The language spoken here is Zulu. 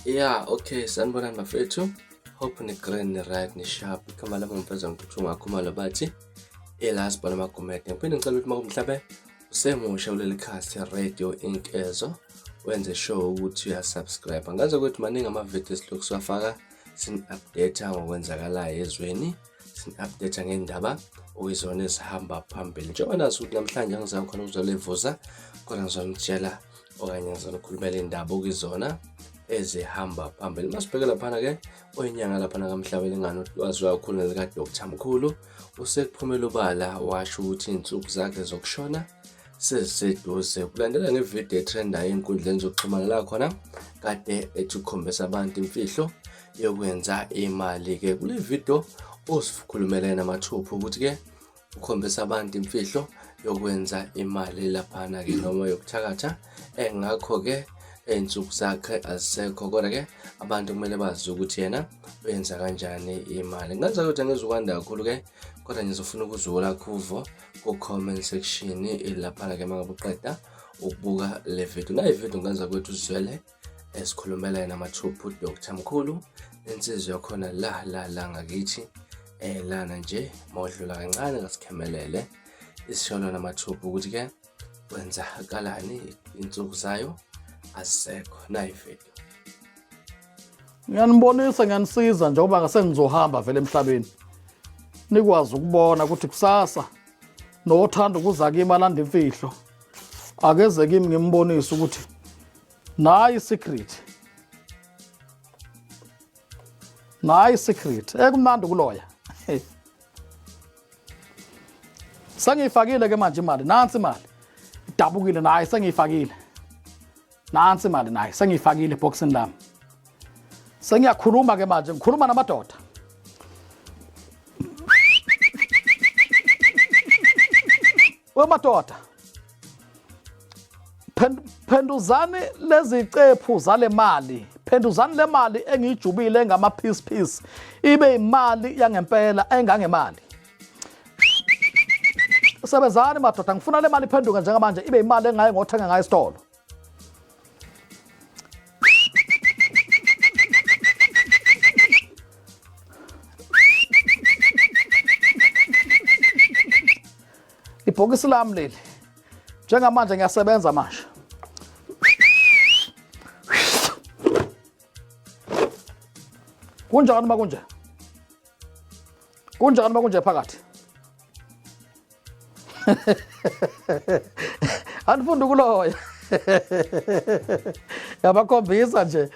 Yeah, okay, sanibonani bafethu. Hope ni-green, ni-right, ni-sharp. Igama lami ngimfeza Ngiphuthuma Khumalo bathi elazi bhala amagumede. Ngiphinde ngicela ukuthi mhlawumbe usemusha kuleli khasi Radio Inkezo wenze sure ukuthi uyasubscribe. Ngazi ukuthi maningi amavidiyo esilokhu siwafaka sini-update ngokwenzakalayo ezweni, sini-update ngendaba okuyizona ezihamba phambili. Njengoba nazi ukuthi namhlanje angizange khona ukuzolevuza, kodwa ngizonitshela okanye ngizonikhulumela indaba okuyizona ezihamba phambili. Masibheke laphana-ke oyinyanga laphana kaMhlabeni ingane waziwa kakhulu nelika Dr. Mkhulu usekuphumela ubala washo ukuthi iy'nsuku zakhe zokushona seziseduze. Kulandela ngevidiyo etrendayo ey'nkundleni zokuxhumana la khona kade ethi ukukhombisa abantu imfihlo yokwenza imali-ke. Kule video usikhulumele namathupha ukuthi-ke ukhombisa abantu imfihlo yokwenza imali laphana-ke noma yokuthakatha. Ngakho-ke iy'nsuku zakhe azisekho, kodwa-ke abantu kumele bazi ukuthi yena uyenza kanjani imali. Ngazi ukuthi angizukwanda kakhulu-ke, kodwa ngizofuna ukuzula kuvo ku-comment section laphana-ke mangabe uqeda ukubuka le video. Nayi video ngenza kwethu uzwele esikhulumela yena mathupha uDr. Mkhulu, insizwa yakhona la ngakithi lana nje mawudlula kancane ngasikhemelele isisholo namathupha ukuthi-ke kwenzakalani insuku zayo asekho. Nayi video. Ngiyanibonisa, ngiyanisiza njengoba ngizohamba vele emhlabeni, nikwazi ukubona ukuthi kusasa nothanda ukuza kimi alanda imfihlo akeze kimi ngimbonise ukuthi nayi secret ekumnandi kuloya. Sengiyifakile ke manje imali, nansi imali idabukile nayi, sengiyifakile nansi imali nayi sengiyifakile eboxini lami. Sengiyakhuluma ke manje, ngikhuluma namadoda. Wemadoda, phenduzani lezi cephu zale mali, phenduzani le mali engiyijubile ngama-piece ibe imali yangempela engangemali. Sebenzani madoda, ngifuna le mali iphenduke njengamanje ibe imali engaye ngothenga ngayo esitolo. Ibhokisi lami leli njengamanje ngiyasebenza manje. Kunjani makunje? Kunjani makunje phakathi? Anifunda ukuloya. Yabakhombisa nje